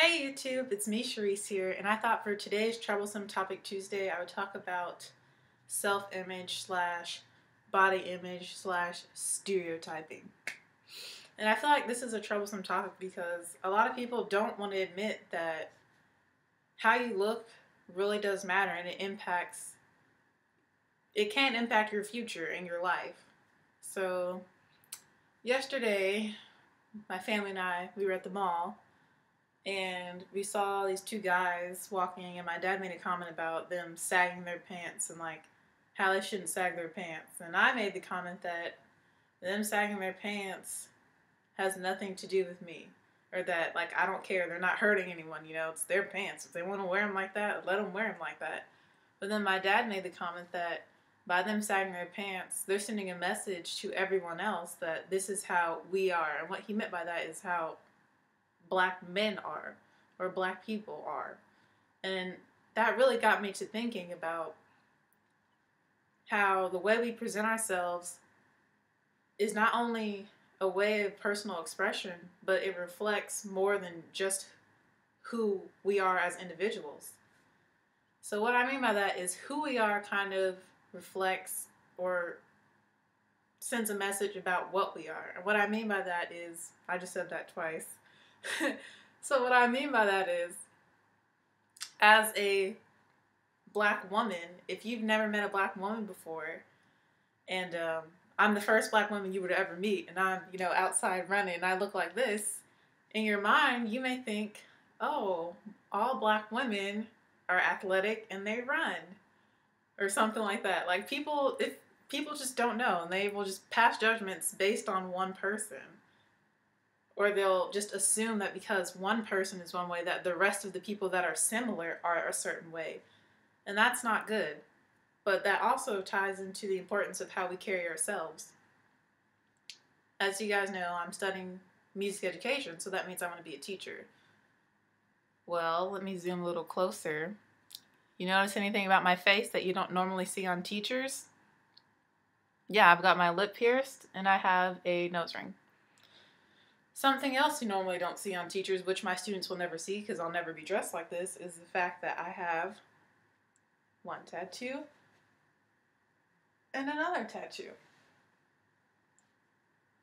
Hey YouTube, it's me Sharice here, and I thought for today's Troublesome Topic Tuesday I would talk about self-image slash body image slash stereotyping. And I feel like this is a troublesome topic because a lot of people don't want to admit that how you look really does matter, and it can impact your future and your life. So yesterday, my family and we were at the mall, and we saw these two guys walking, and my dad made a comment about them sagging their pants and like how they shouldn't sag their pants. And I made the comment that them sagging their pants has nothing to do with me, or that like I don't care, they're not hurting anyone, it's their pants. If they want to wear them like that, let them wear them like that. But then my dad made the comment that by them sagging their pants, they're sending a message to everyone else that this is how we are. And what he meant by that is how black men are, or black people are. And that really got me to thinking about how the way we present ourselves is not only a way of personal expression, but it reflects more than just who we are as individuals. So what I mean by that is who we are kind of reflects or sends a message about what we are. And what I mean by that is, I just said that twice. So what I mean by that is, as a black woman, if you've never met a black woman before, and I'm the first black woman you would ever meet, and I'm, outside running, and I look like this, in your mind, you may think, oh, all black women are athletic and they run, or something like that. Like people just don't know, and they will just pass judgments based on one person. Or they'll just assume that because one person is one way, that the rest of the people that are similar are a certain way. And that's not good. But that also ties into the importance of how we carry ourselves. As you guys know, I'm studying music education, so that means I want to be a teacher. Well, let me zoom a little closer. You notice anything about my face that you don't normally see on teachers? Yeah, I've got my lip pierced, and I have a nose ring. Something else you normally don't see on teachers, which my students will never see because I'll never be dressed like this, is the fact that I have one tattoo and another tattoo.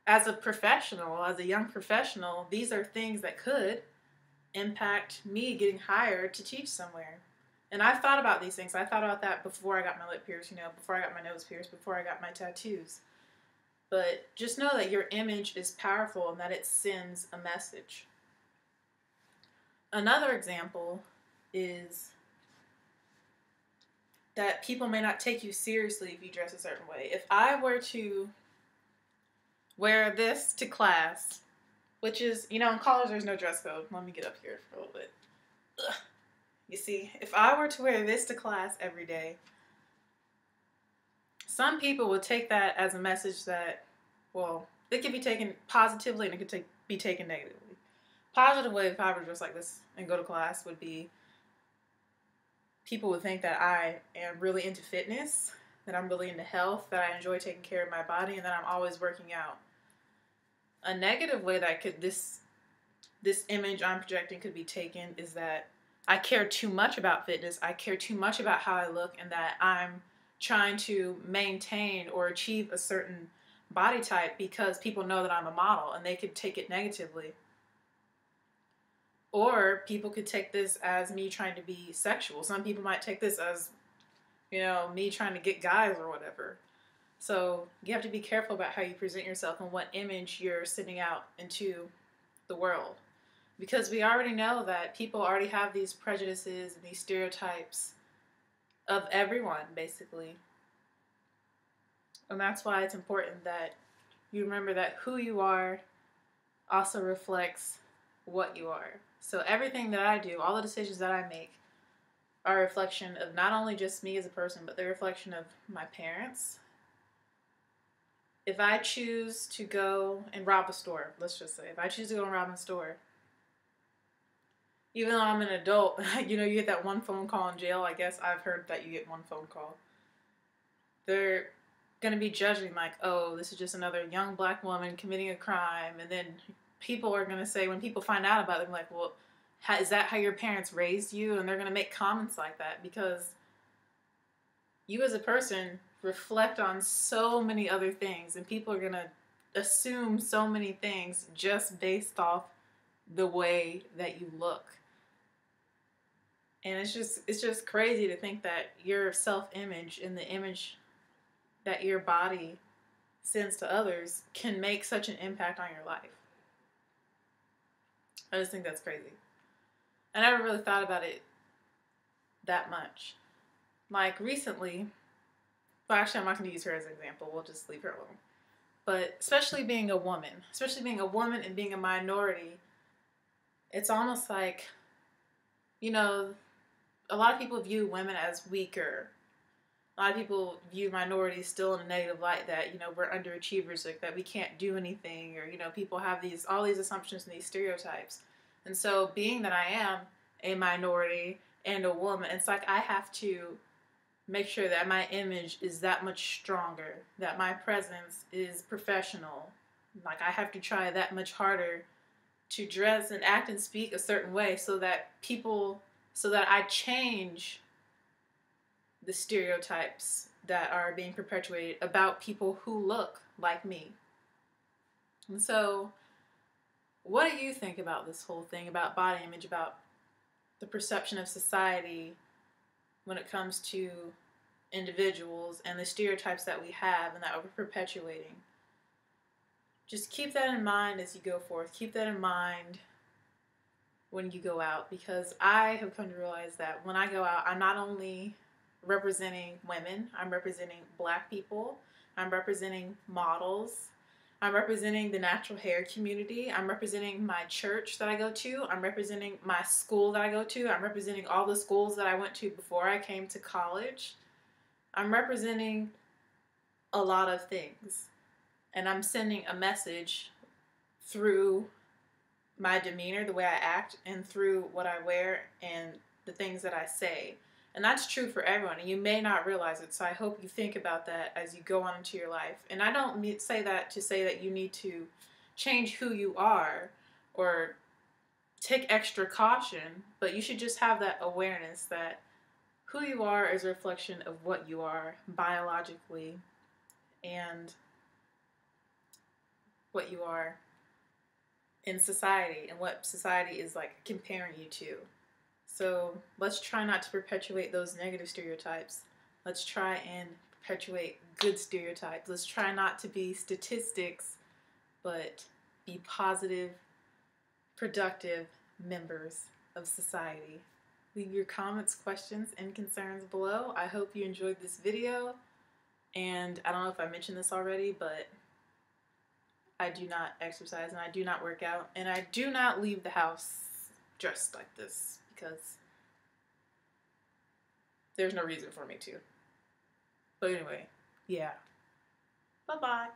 As a professional, as a young professional, these are things that could impact me getting hired to teach somewhere. And I've thought about these things. I thought about that before I got my lip pierced, before I got my nose pierced, before I got my tattoos. But just know that your image is powerful and that it sends a message. Another example is that people may not take you seriously if you dress a certain way. If I were to wear this to class, which is, in college there's no dress code. Let me get up here for a little bit. Ugh. You see, if I were to wear this to class every day, some people would take that as a message that, well, it could be taken positively and it could be taken negatively. Positive way, if I were dressed like this and go to class, would be people would think that I am really into fitness, that I'm really into health, that I enjoy taking care of my body, and that I'm always working out. A negative way that this image I'm projecting could be taken is that I care too much about fitness, I care too much about how I look, and that I'm trying to maintain or achieve a certain body type because people know that I'm a model, and they could take it negatively. Or people could take this as me trying to be sexual. Some people might take this as, me trying to get guys or whatever. So you have to be careful about how you present yourself and what image you're sending out into the world. Because we already know that people already have these prejudices and these stereotypes of everyone, basically. And that's why it's important that you remember that who you are also reflects what you are. So everything that I do, all the decisions that I make, are a reflection of not only just me as a person, but the reflection of my parents. If I choose to go and rob a store, let's just say, if I choose to go and rob a store, even though I'm an adult, you get that one phone call in jail. I guess I've heard that you get one phone call. They're going to be judging like, oh, this is just another young black woman committing a crime. And then people are going to say, when people find out about it, they're like, well, is that how your parents raised you? And they're going to make comments like that because you as a person reflect on so many other things, and people are going to assume so many things just based off the way that you look. And it's just crazy to think that your self-image and the image that your body sends to others can make such an impact on your life. I just think that's crazy. I never really thought about it that much. Like recently, well, actually, I'm not going to use her as an example. We'll just leave her alone. But especially being a woman and being a minority, it's almost like, you know, a lot of people view women as weaker. A lot of people view minorities still in a negative light, that, you know, we're underachievers, like that we can't do anything, or, you know, people have all these assumptions and these stereotypes. And so being that I am a minority and a woman, it's like I have to make sure that my image is that much stronger, that my presence is professional. Like I have to try that much harder to dress and act and speak a certain way so that I change the stereotypes that are being perpetuated about people who look like me. And so, what do you think about this whole thing, about body image, about the perception of society when it comes to individuals and the stereotypes that we have and that we're perpetuating? Just keep that in mind as you go forth. Keep that in mind when you go out, because I have come to realize that when I go out, I'm not only representing women, I'm representing Black people, I'm representing models, I'm representing the natural hair community, I'm representing my church that I go to, I'm representing my school that I go to, I'm representing all the schools that I went to before I came to college. I'm representing a lot of things, and I'm sending a message through my demeanor, the way I act, and through what I wear and the things that I say. And that's true for everyone, and you may not realize it, so I hope you think about that as you go on into your life. And I don't say that to say that you need to change who you are or take extra caution, but you should just have that awareness that who you are is a reflection of what you are biologically and what you are in society and what society is like comparing you to. So let's try not to perpetuate those negative stereotypes. Let's try and perpetuate good stereotypes. Let's try not to be statistics, but be positive, productive members of society. Leave your comments, questions, and concerns below. I hope you enjoyed this video. And I don't know if I mentioned this already, but I do not exercise and I do not work out and I do not leave the house dressed like this because there's no reason for me to. But anyway, yeah. Bye-bye.